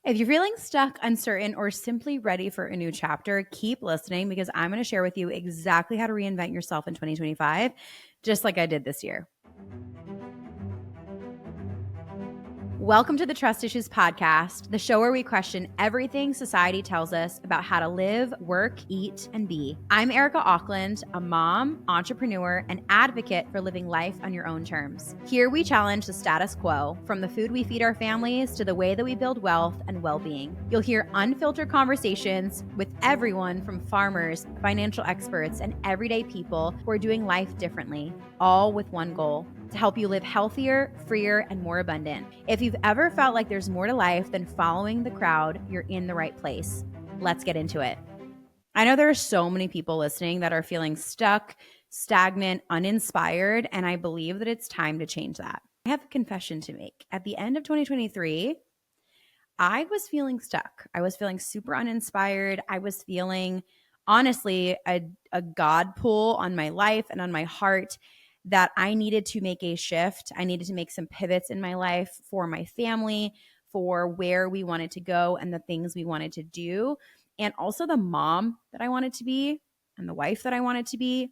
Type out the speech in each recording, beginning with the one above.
If you're feeling stuck, uncertain, or simply ready for a new chapter, keep listening because I'm going to share with you exactly how to reinvent yourself in 2025, just like I did this year. Welcome to the Trust Issues Podcast, the show where we question everything society tells us about how to live, work, eat, and be. I'm Erica Auckland, a mom, entrepreneur, and advocate for living life on your own terms. Here we challenge the status quo, from the food we feed our families to the way that we build wealth and well-being. You'll hear unfiltered conversations with everyone from farmers, financial experts, and everyday people who are doing life differently, all with one goal: to help you live healthier, freer, and more abundant. If you've ever felt like there's more to life than following the crowd, you're in the right place. Let's get into it. I know there are so many people listening that are feeling stuck, stagnant, uninspired, and I believe that it's time to change that. I have a confession to make. At the end of 2023, I was feeling stuck. I was feeling super uninspired. I was feeling, honestly, a God pull on my life and on my heart that I needed to make a shift. I needed to make some pivots in my life for my family, for where we wanted to go and the things we wanted to do, and also the mom that I wanted to be and the wife that I wanted to be.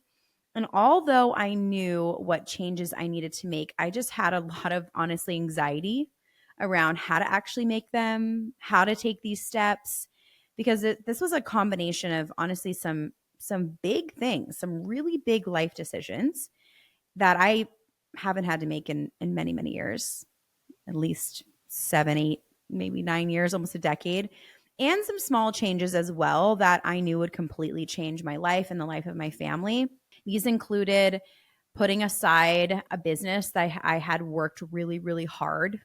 And although I knew what changes I needed to make, I just had a lot of, honestly, anxiety around how to actually make them, how to take these steps, because this was a combination of, honestly, some big things, some really big life decisions that I haven't had to make in many, many years, at least 7, 8, maybe 9 years, almost a decade, and some small changes as well that I knew would completely change my life and the life of my family. These included putting aside a business that I had worked really, really hard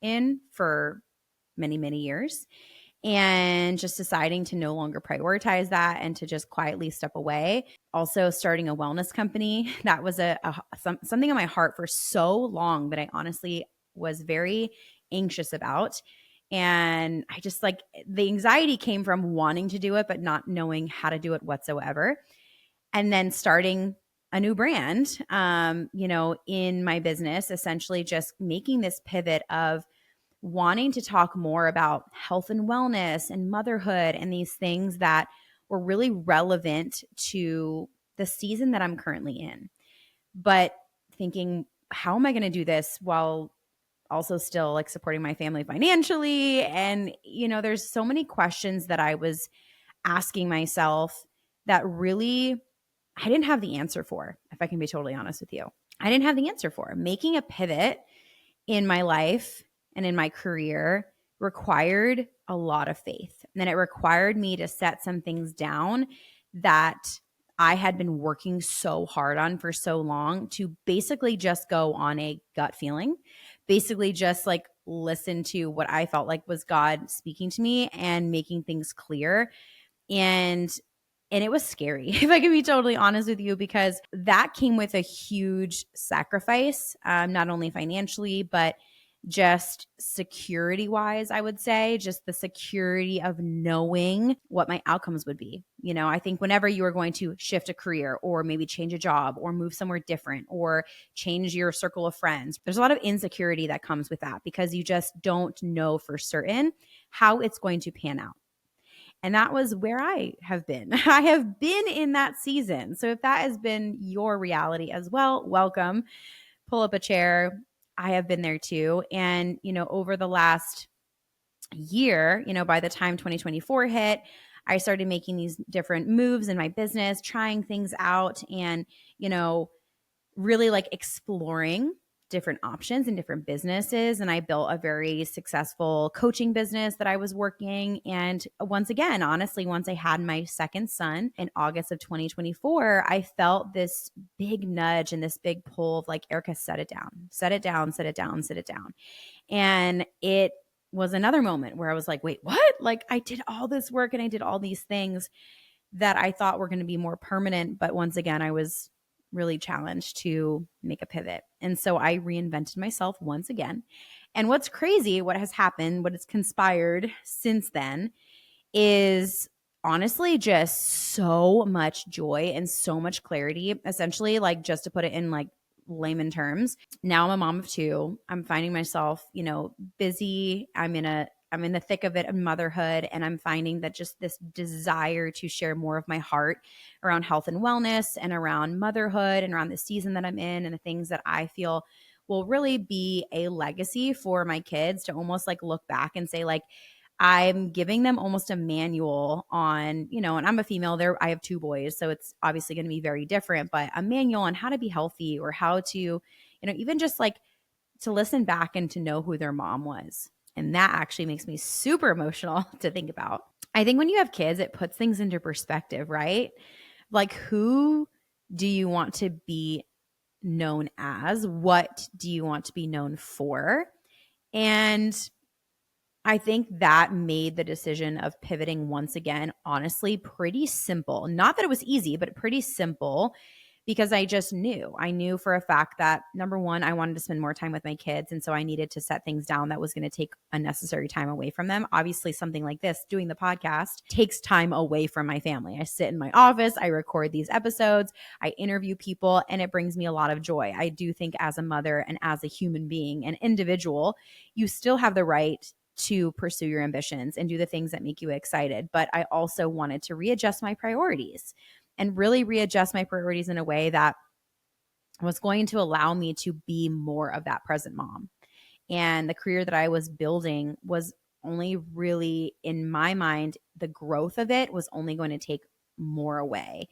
in for many, many years, and just deciding to no longer prioritize that and to just quietly step away. Also starting a wellness company. That was something on my heart for so long that I honestly was very anxious about. And I just, like, the anxiety came from wanting to do it, but not knowing how to do it whatsoever. And then starting a new brand, in my business, essentially just making this pivot of wanting to talk more about health and wellness and motherhood and these things that were really relevant to the season that I'm currently in. But thinking, how am I going to do this while also still, like, supporting my family financially? And, there's so many questions that I was asking myself that really I didn't have the answer for, if I can be totally honest with you. I didn't have the answer for. Making a pivot in my life and in my career required a lot of faith. And then it required me to set some things down that I had been working so hard on for so long, to basically just go on a gut feeling, basically just, like, listen to what I felt like was God speaking to me and making things clear. And it was scary, if I can be totally honest with you, because that came with a huge sacrifice, not only financially, but just security wise, I would say, just the security of knowing what my outcomes would be. I think whenever you are going to shift a career or maybe change a job or move somewhere different or change your circle of friends, there's a lot of insecurity that comes with that because you just don't know for certain how it's going to pan out. And that was where I have been. I have been in that season. So if that has been your reality as well, welcome. Pull up a chair. I have been there too. And, over the last year, by the time 2024 hit, I started making these different moves in my business, trying things out, and, really, like, exploring different options and different businesses. And I built a very successful coaching business that I was working. And once again, honestly, once I had my second son in August of 2024, I felt this big nudge and this big pull of, like, Erica, set it down, set it down, set it down, set it down. And it was another moment where I was like, wait, what? Like, I did all this work and I did all these things that I thought were going to be more permanent. But once again, I was really challenged to make a pivot. And so I reinvented myself once again. And what's crazy, what has happened, what has conspired since then is honestly just so much joy and so much clarity. Essentially, like, just to put it in, like, layman terms, now I'm a mom of two. I'm finding myself, busy. I'm in a I'm in the thick of it in motherhood, and I'm finding that just this desire to share more of my heart around health and wellness and around motherhood and around the season that I'm in and the things that I feel will really be a legacy for my kids to almost like look back and say like, I'm giving them almost a manual on, and I'm a female there. I have two boys, so it's obviously going to be very different, but a manual on how to be healthy or how to, even just like to listen back and to know who their mom was. And that actually makes me super emotional to think about. I think when you have kids, it puts things into perspective, right? Like, who do you want to be known as? What do you want to be known for? And I think that made the decision of pivoting once again, honestly, pretty simple. Not that it was easy, but pretty simple because I just knew. I knew for a fact that number one, I wanted to spend more time with my kids. And so I needed to set things down that was going to take unnecessary time away from them. Obviously, something like this, doing the podcast, takes time away from my family. I sit in my office, I record these episodes, I interview people, and it brings me a lot of joy. I do think as a mother and as a human being, an individual, you still have the right to pursue your ambitions and do the things that make you excited. But I also wanted to readjust my priorities and really readjust my priorities in a way that was going to allow me to be more of that present mom. And the career that I was building was only really, in my mind, the growth of it was only going to take more away.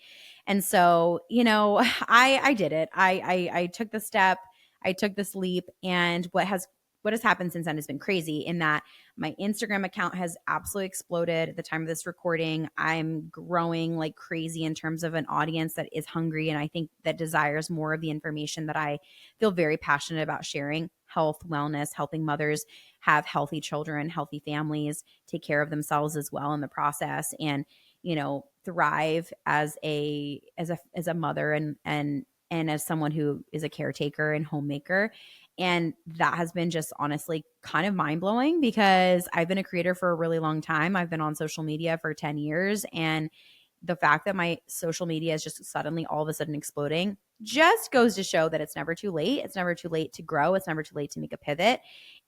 And so, I did it. I took the step, I took this leap, and what has happened since then has been crazy in that my Instagram account has absolutely exploded at the time of this recording. I'm growing like crazy in terms of an audience that is hungry and I think that desires more of the information that I feel very passionate about sharing: health, wellness, helping mothers have healthy children, healthy families, take care of themselves as well in the process, and thrive as a mother and as someone who is a caretaker and homemaker. And that has been just honestly kind of mind blowing because I've been a creator for a really long time. I've been on social media for 10 years. And the fact that my social media is just suddenly all of a sudden exploding just goes to show that it's never too late. It's never too late to grow. It's never too late to make a pivot.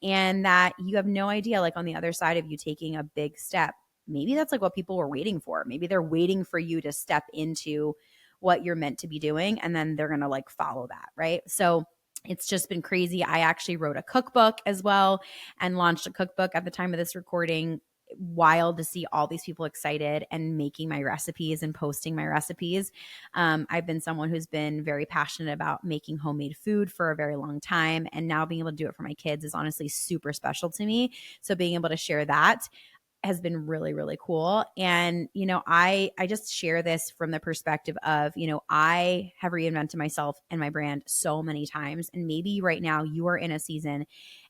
And that you have no idea, like on the other side of you taking a big step, maybe that's like what people were waiting for. Maybe they're waiting for you to step into what you're meant to be doing. And then they're going to like follow that. Right. So it's just been crazy. I actually wrote a cookbook as well and launched a cookbook at the time of this recording. Wild to see all these people excited and making my recipes and posting my recipes. I've been someone who's been very passionate about making homemade food for a very long time. And now being able to do it for my kids is honestly super special to me. So being able to share that has been really, really cool. And, I just share this from the perspective of, I have reinvented myself and my brand so many times. And maybe right now you are in a season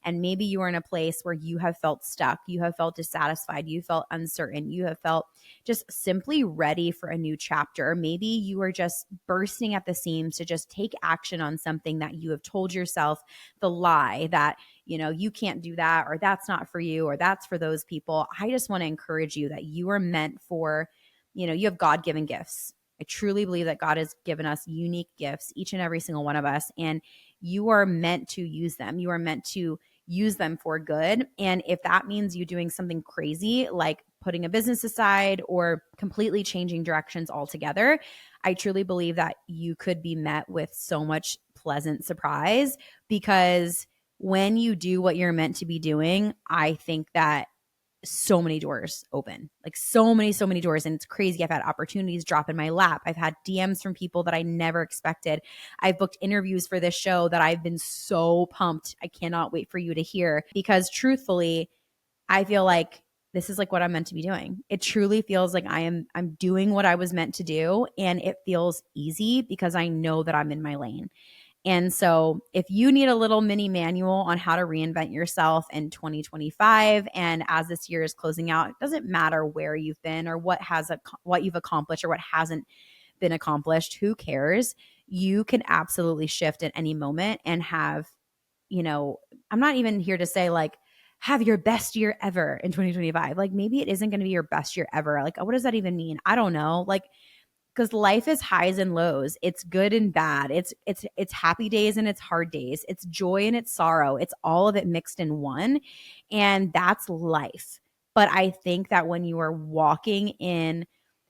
and maybe you are in a place where you have felt stuck, you have felt dissatisfied, you felt uncertain, you have felt just simply ready for a new chapter. Maybe you are just bursting at the seams to just take action on something that you have told yourself the lie that, you can't do that, or that's not for you, or that's for those people. I just want to encourage you that you are meant for, you have God-given gifts. I truly believe that God has given us unique gifts, each and every single one of us, and you are meant to use them. You are meant to use them for good. And if that means you doing something crazy, like putting a business aside or completely changing directions altogether, I truly believe that you could be met with so much pleasant surprise, because when you do what you're meant to be doing, I think that so many doors open, like so many doors. And it's crazy. I've had opportunities drop in my lap. I've had DMs from people that I never expected. I've booked interviews for this show that I've been so pumped. I cannot wait for you to hear, because truthfully, I feel like this is like what I'm meant to be doing. It truly feels like I'm doing what I was meant to do. And it feels easy because I know that I'm in my lane. And so if you need a little mini manual on how to reinvent yourself in 2025, and as this year is closing out, it doesn't matter where you've been or what you've accomplished or what hasn't been accomplished, who cares? You can absolutely shift at any moment and have, I'm not even here to say like, have your best year ever in 2025. Like maybe it isn't going to be your best year ever. Like, what does that even mean? I don't know. Like, because life is highs and lows. It's good and bad. It's happy days and it's hard days. It's joy and it's sorrow. It's all of it mixed in one. And that's life. But I think that when you are walking in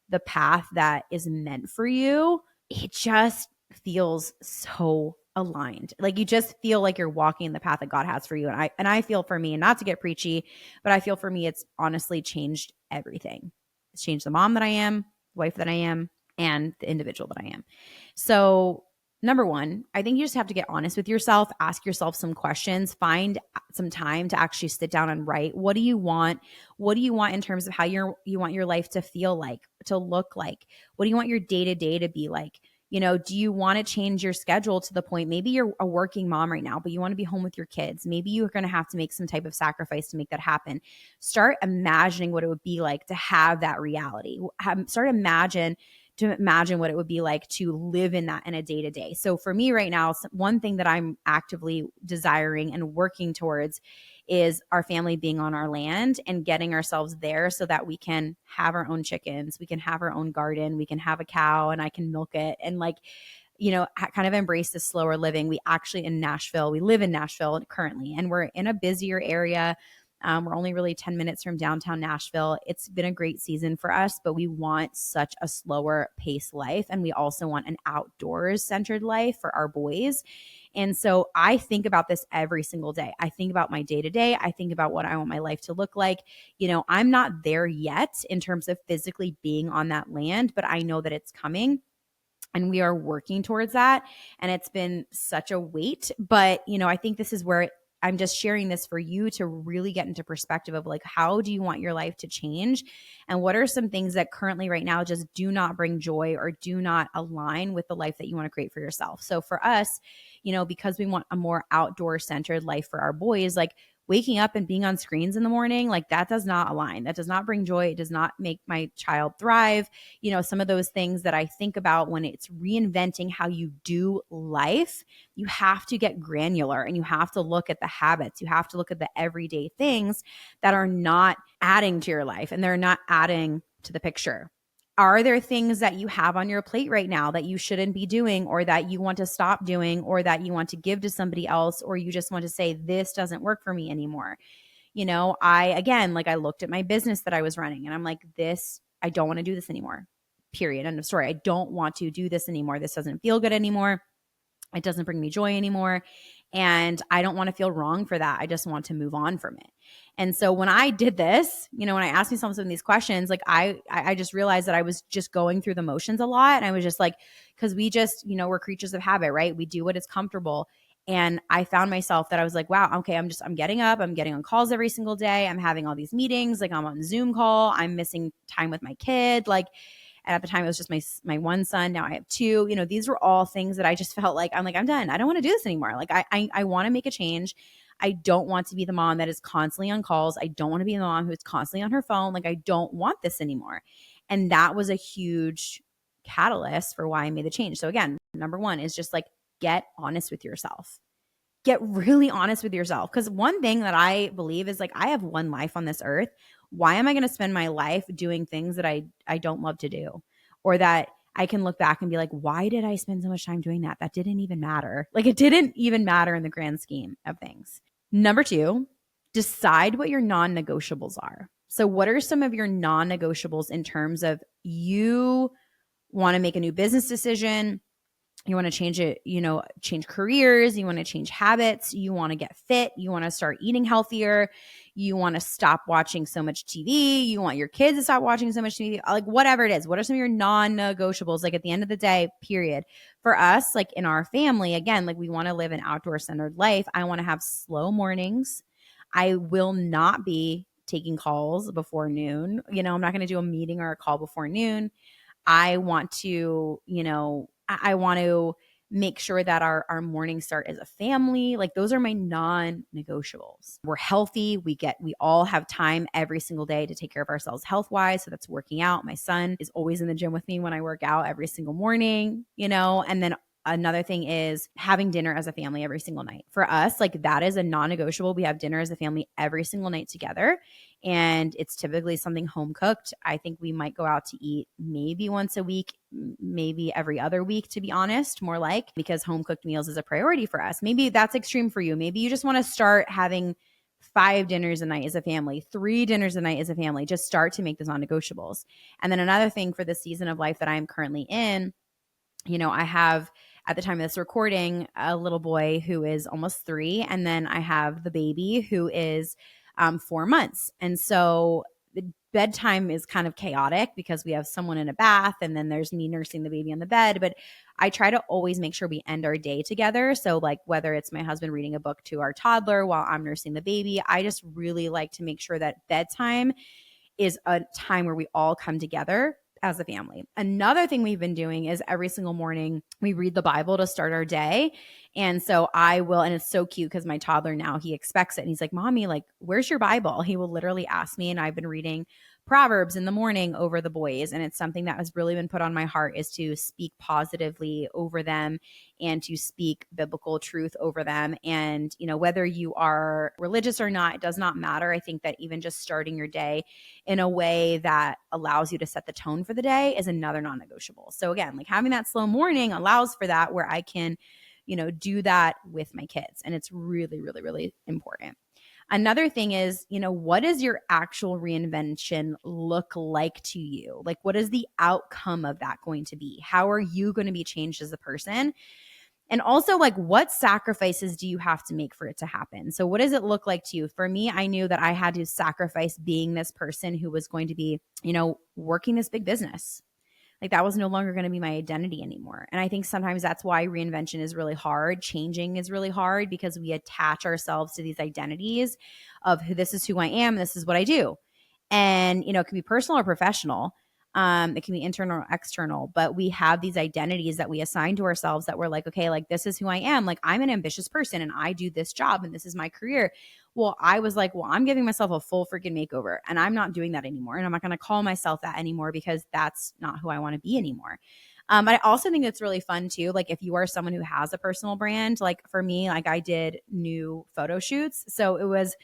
the path that is meant for you, it just feels so aligned. Like you just feel like you're walking in the path that God has for you. And I feel for me, and not to get preachy, but I feel for me, it's honestly changed everything. It's changed the mom that I am, the wife that I am, and the individual that I am. So number one, I think you just have to get honest with yourself, ask yourself some questions, find some time to actually sit down and write. What do you want? What do you want in terms of how you want your life to feel like, to look like? What do you want your day-to-day to be like? Do you want to change your schedule to the point, maybe you're a working mom right now, but you want to be home with your kids. Maybe you're going to have to make some type of sacrifice to make that happen. Start imagining what it would be like to have that reality. Start to imagine what it would be like to live in that in a day-to-day. So for me right now, one thing that I'm actively desiring and working towards is our family being on our land and getting ourselves there so that we can have our own chickens, we can have our own garden, we can have a cow and I can milk it and kind of embrace this slower living. We live in Nashville currently, and we're in a busier area. We're only really 10 minutes from downtown Nashville. It's been a great season for us, but we want such a slower pace life. And we also want an outdoors centered life for our boys. And so I think about this every single day. I think about my day to day. I think about what I want my life to look like. I'm not there yet in terms of physically being on that land, but I know that it's coming. And we are working towards that. And it's been such a wait. But, I think this is where I'm just sharing this for you to really get into perspective of like, how do you want your life to change? And what are some things that currently right now just do not bring joy or do not align with the life that you want to create for yourself? So for us, because we want a more outdoor centered life for our boys, like waking up and being on screens in the morning, like that does not align. That does not bring joy. It does not make my child thrive. Some of those things that I think about when it's reinventing how you do life, you have to get granular and you have to look at the habits. You have to look at the everyday things that are not adding to your life and they're not adding to the picture. Are there things that you have on your plate right now that you shouldn't be doing or that you want to stop doing or that you want to give to somebody else or you just want to say, this doesn't work for me anymore? I looked at my business that I was running and I'm like, I don't want to do this anymore. Period. End of story. I don't want to do this anymore. This doesn't feel good anymore. It doesn't bring me joy anymore. And I don't want to feel wrong for that. I just want to move on from it. And so when I did this, when I asked myself some of these questions, like I just realized that I was just going through the motions a lot. And I was just like, because we just, we're creatures of habit, right? We do what is comfortable. And I found myself that I was like, wow, okay, I'm getting up, I'm getting on calls every single day. I'm having all these meetings, like I'm on Zoom call, I'm missing time with my kid. And at the time it was just my one son. Now I have two. These were all things that I just felt like, I'm done. I don't want to do this anymore. Like I want to make a change. I don't want to be the mom that is constantly on calls. I don't want to be the mom who's constantly on her phone. Like I don't want this anymore. And that was a huge catalyst for why I made the change. So again, number one is just like, get honest with yourself. Get really honest with yourself. Because one thing that I believe is like, I have one life on this earth. Why am I going to spend my life doing things that I don't love to do? Or that I can look back and be like, why did I spend so much time doing that? That didn't even matter. Like it didn't even matter in the grand scheme of things. Number two, decide what your non-negotiables are. So what are some of your non-negotiables in terms of you want to make a new business decision? You want to change it, change careers. You want to change habits. You want to get fit. You want to start eating healthier. You want to stop watching so much TV. You want your kids to stop watching so much TV, like whatever it is. What are some of your non-negotiables? Like at the end of the day, period. For us, like in our family, again, like we want to live an outdoor centered life. I want to have slow mornings. I will not be taking calls before noon. I'm not going to do a meeting or a call before noon. I want to, I want to make sure that our mornings start as a family. Like those are my non-negotiables. We're healthy. We all have time every single day to take care of ourselves health-wise. So that's working out. My son is always in the gym with me when I work out every single morning, and then Another thing is having dinner as a family every single night. For us, like that is a non-negotiable. We have dinner as a family every single night together. And it's typically something home cooked. I think we might go out to eat maybe once a week, maybe every other week, to be honest, more like, because home cooked meals is a priority for us. Maybe that's extreme for you. Maybe you just want to start having 5 dinners a night as a family, 3 dinners a night as a family. Just start to make those non-negotiables. And then another thing for the season of life that I'm currently in, I have at the time of this recording a little boy who is almost 3, and then I have the baby who is 4 months. And so the bedtime is kind of chaotic because we have someone in a bath and then there's me nursing the baby on the bed. But I try to always make sure we end our day together. So like whether it's my husband reading a book to our toddler while I'm nursing the baby, I just really like to make sure that bedtime is a time where we all come together as a family. Another thing we've been doing is every single morning we read the Bible to start our day. And so I will, and it's so cute because my toddler now, he expects it. And he's like, Mommy, like, where's your Bible? He will literally ask me. And I've been reading Proverbs in the morning over the boys. And it's something that has really been put on my heart, is to speak positively over them and to speak biblical truth over them. And, whether you are religious or not, it does not matter. I think that even just starting your day in a way that allows you to set the tone for the day is another non-negotiable. So again, like having that slow morning allows for that, where I can, do that with my kids. And it's really, really, really important. Another thing is, what does your actual reinvention look like to you? Like, what is the outcome of that going to be? How are you going to be changed as a person? And also, like, what sacrifices do you have to make for it to happen? So what does it look like to you? For me, I knew that I had to sacrifice being this person who was going to be, working this big business. Like that was no longer going to be my identity anymore. And I think sometimes that's why reinvention is really hard. Changing is really hard because we attach ourselves to these identities of this is who I am, this is what I do. And, it can be personal or professional. It can be internal or external, but we have these identities that we assign to ourselves that we're like, okay, like this is who I am. Like I'm an ambitious person and I do this job and this is my career. Well, I was like, well, I'm giving myself a full freaking makeover and I'm not doing that anymore. And I'm not going to call myself that anymore because that's not who I want to be anymore. But I also think it's really fun too. Like if you are someone who has a personal brand, like for me, like I did new photo shoots. So it was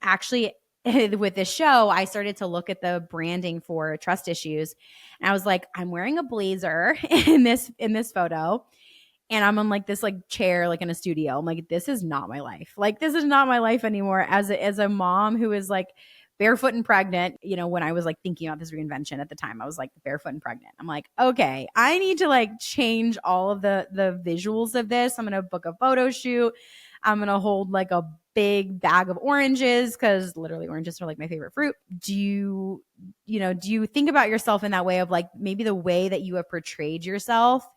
actually with this show, I started to look at the branding for Trust Issues. And I was like, I'm wearing a blazer in this photo. And I'm on like this like chair, like in a studio. I'm like, this is not my life. Like, this is not my life anymore as a mom who is like barefoot and pregnant. When I was like thinking about this reinvention at the time, I was like barefoot and pregnant. I'm like, okay, I need to like change all of the visuals of this. I'm going to book a photo shoot. I'm going to hold like a big bag of oranges because literally oranges are like my favorite fruit. Do you think about yourself in that way of like maybe the way that you have portrayed yourself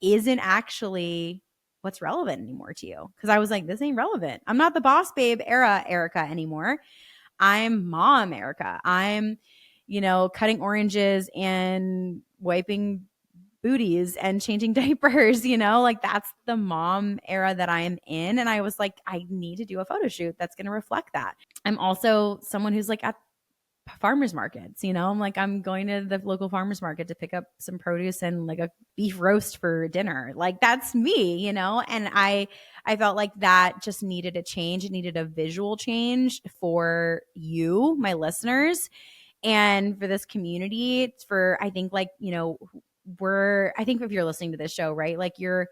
isn't actually what's relevant anymore to you? Because I was like, this ain't relevant. I'm not the boss babe era Erica anymore. I'm mom Erica. I'm, cutting oranges and wiping booties and changing diapers, like that's the mom era that I'm in. And I was like, I need to do a photo shoot that's going to reflect that. I'm also someone who's like at farmers markets, I'm like, I'm going to the local farmers market to pick up some produce and like a beef roast for dinner. Like that's me, and I felt like that just needed a change. It needed a visual change for you, my listeners, and for this community. It's for, I think like, I think if you're listening to this show, right, like you're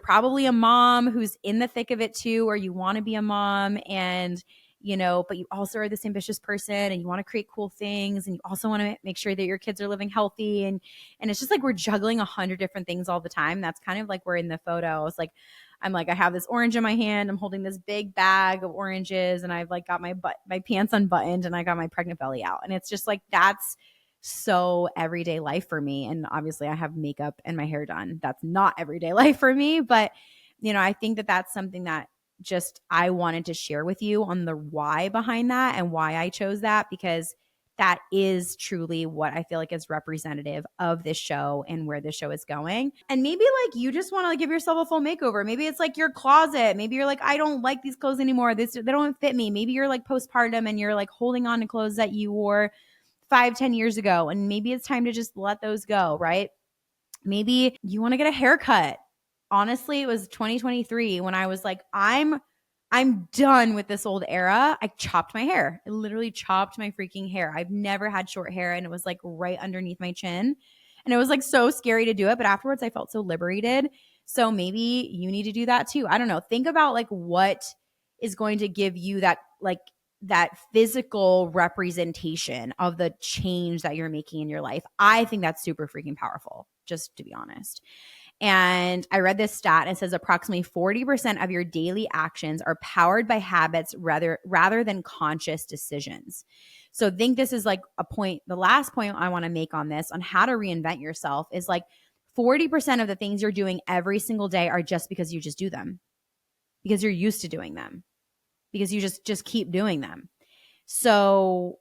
probably a mom who's in the thick of it too, or you want to be a mom and, but you also are this ambitious person and you want to create cool things and you also want to make sure that your kids are living healthy. And it's just like, we're juggling 100 different things all the time. That's kind of like, we're in the photo. It's like, I'm like, I have this orange in my hand. I'm holding this big bag of oranges and I've like got my pants unbuttoned and I got my pregnant belly out. And it's just like, that's so everyday life for me. And obviously I have makeup and my hair done. That's not everyday life for me. But, I think that that's something that just I wanted to share with you on the why behind that and why I chose that, because that is truly what I feel like is representative of this show and where this show is going. And maybe like you just want to give yourself a full makeover. Maybe it's like your closet. Maybe you're like, I don't like these clothes anymore. They don't fit me. Maybe you're like postpartum and you're like holding on to clothes that you wore 5-10 years ago. And maybe it's time to just let those go, right? Maybe you want to get a haircut honestly, it was 2023 when I was like, I'm done with this old era. I chopped my hair. I literally chopped my freaking hair. I've never had short hair, and it was like right underneath my chin. And it was like so scary to do it, but afterwards I felt so liberated. So maybe you need to do that too. I don't know. Think about like what is going to give you that like that physical representation of the change that you're making in your life. I think that's super freaking powerful, just to be honest. And I read this stat and it says approximately 40% of your daily actions are powered by habits rather than conscious decisions. So I think this is like a point, the last point I want to make on this, on how to reinvent yourself, is like 40% of the things you're doing every single day are just because you just do them, because you're used to doing them, because you just keep doing them. So,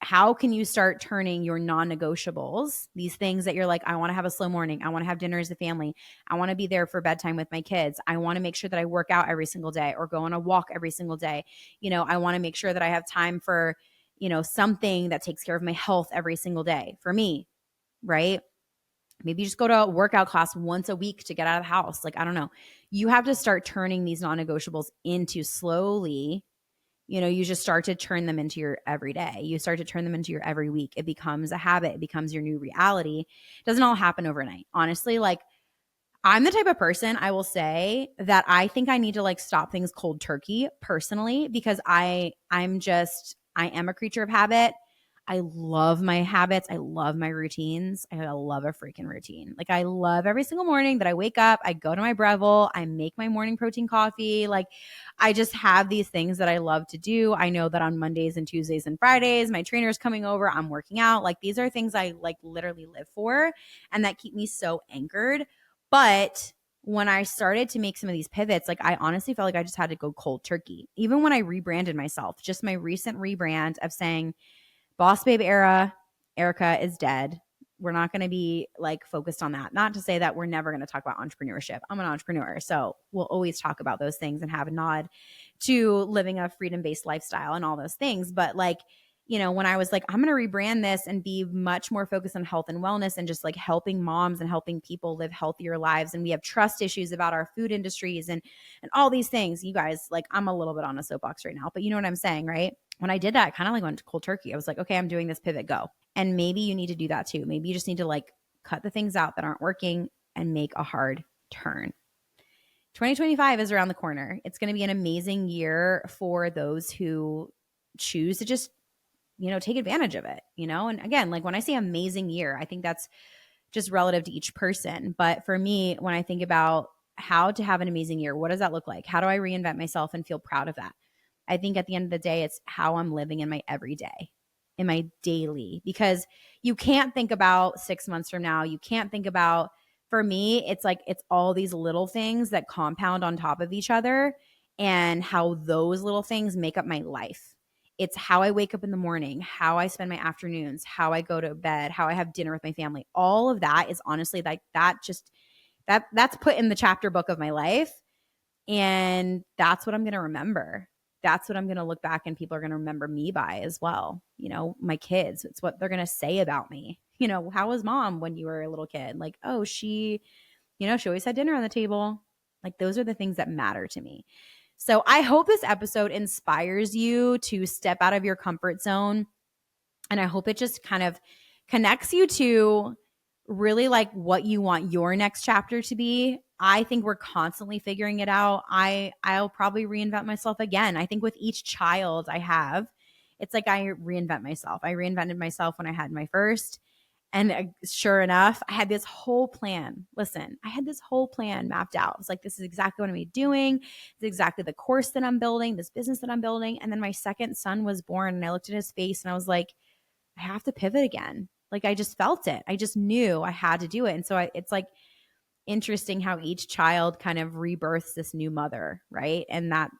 how can you start turning your non-negotiables, these things that you're like, I want to have a slow morning, I want to have dinner as a family, I want to be there for bedtime with my kids, I want to make sure that I work out every single day or go on a walk every single day. I want to make sure that I have time for, something that takes care of my health every single day for me, right? Maybe you just go to a workout class once a week to get out of the house. Like, I don't know. You have to start turning these non-negotiables into slowly. You just start to turn them into your everyday. You start to turn them into your every week. It becomes a habit. It becomes your new reality. It doesn't all happen overnight. Honestly, like I'm the type of person, I will say, that I think I need to like stop things cold turkey personally, because I am a creature of habit. I love my habits. I love my routines. I love a freaking routine. Like I love every single morning that I wake up, I go to my Breville, I make my morning protein coffee. Like I just have these things that I love to do. I know that on Mondays and Tuesdays and Fridays, my trainer's coming over, I'm working out. Like these are things I like literally live for, and that keep me so anchored. But when I started to make some of these pivots, like I honestly felt like I just had to go cold turkey. Even when I rebranded myself, just my recent rebrand of saying, Boss Babe era, Erica is dead. We're not going to be like focused on that. Not to say that we're never going to talk about entrepreneurship. I'm an entrepreneur, so we'll always talk about those things and have a nod to living a freedom-based lifestyle and all those things. But like, when I was like, I'm going to rebrand this and be much more focused on health and wellness and just like helping moms and helping people live healthier lives. And we have trust issues about our food industries and all these things. You guys, like I'm a little bit on a soapbox right now, but you know what I'm saying, right? When I did that, I kind of like went to cold turkey. I was like, okay, I'm doing this pivot, go. And maybe you need to do that too. Maybe you just need to like cut the things out that aren't working and make a hard turn. 2025 is around the corner. It's going to be an amazing year for those who choose to just, take advantage of it, And again, like when I say amazing year, I think that's just relative to each person. But for me, when I think about how to have an amazing year, what does that look like? How do I reinvent myself and feel proud of that? I think at the end of the day, it's how I'm living in my everyday, in my daily, because you can't think about 6 months from now. You can't think about, for me, it's like, it's all these little things that compound on top of each other and how those little things make up my life. It's how I wake up in the morning, how I spend my afternoons, how I go to bed, how I have dinner with my family. All of that is honestly like that's put in the chapter book of my life. And that's what I'm going to remember. That's what I'm going to look back and people are going to remember me by as well. My kids, it's what they're going to say about me. How was mom when you were a little kid? Like, oh, she always had dinner on the table. Like those are the things that matter to me. So I hope this episode inspires you to step out of your comfort zone. And I hope it just kind of connects you to really like what you want your next chapter to be. I think we're constantly figuring it out. I'll probably reinvent myself again. I think with each child I have, it's like I reinvent myself. I reinvented myself when I had my first. And sure enough, I had this whole plan. Listen, I had this whole plan mapped out. I was like, this is exactly what I'm going to be doing. This is exactly the course that I'm building, this business that I'm building. And then my second son was born and I looked at his face and I was like, I have to pivot again. Like I just felt it. I just knew I had to do it. And so it's like interesting how each child kind of rebirths this new mother, right? And that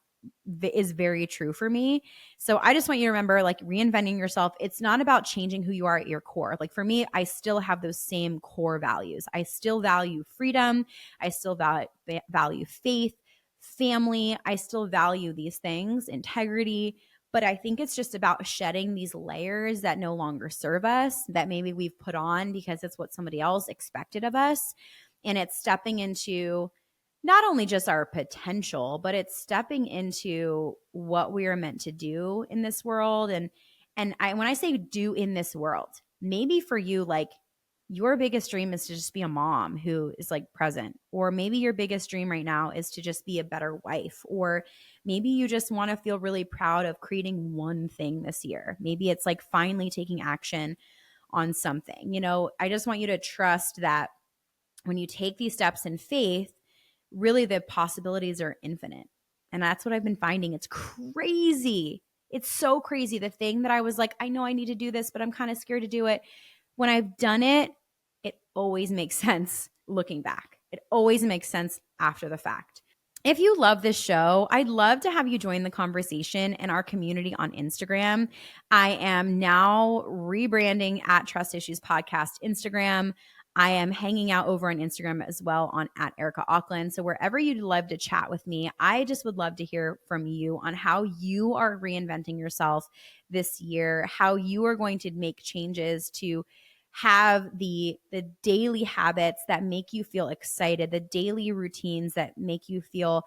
is very true for me. So I just want you to remember, like reinventing yourself, it's not about changing who you are at your core. Like for me, I still have those same core values. I still value freedom. I still value faith, family. I still value these things, integrity. But I think it's just about shedding these layers that no longer serve us, that maybe we've put on because it's what somebody else expected of us. And it's stepping into not only just our potential, but it's stepping into what we are meant to do in this world. And when I say do in this world, maybe for you, like your biggest dream is to just be a mom who is like present, or maybe your biggest dream right now is to just be a better wife, or maybe you just want to feel really proud of creating one thing this year. Maybe it's like finally taking action on something. I just want you to trust that when you take these steps in faith, really the possibilities are infinite. And that's what I've been finding. It's crazy. It's so crazy. The thing that I was like, I know I need to do this, but I'm kind of scared to do it. When I've done it, it always makes sense looking back. It always makes sense after the fact. If you love this show, I'd love to have you join the conversation in our community on Instagram. I am now rebranding at Trust Issues Podcast Instagram. I am hanging out over on Instagram as well on at Erica Auckland. So wherever you'd love to chat with me, I just would love to hear from you on how you are reinventing yourself this year, how you are going to make changes to have the daily habits that make you feel excited, the daily routines that make you feel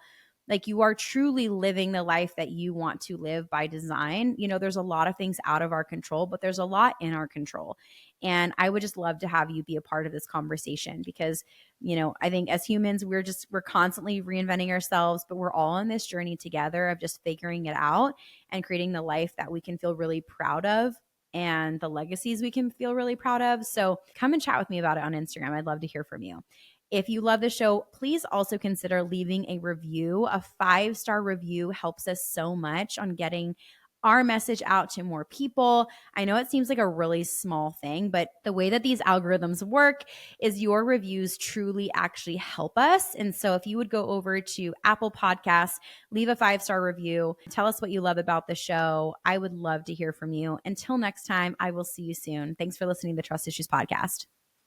like you are truly living the life that you want to live by design. There's a lot of things out of our control, but there's a lot in our control. And I would just love to have you be a part of this conversation because, I think as humans, we're constantly reinventing ourselves, but we're all on this journey together of just figuring it out and creating the life that we can feel really proud of and the legacies we can feel really proud of. So come and chat with me about it on Instagram. I'd love to hear from you. If you love the show, please also consider leaving a review. A 5-star review helps us so much on getting our message out to more people. I know it seems like a really small thing, but the way that these algorithms work is your reviews truly actually help us. And so if you would go over to Apple Podcasts, leave a 5-star review, tell us what you love about the show. I would love to hear from you. Until next time, I will see you soon. Thanks for listening to the Trust Issues Podcast.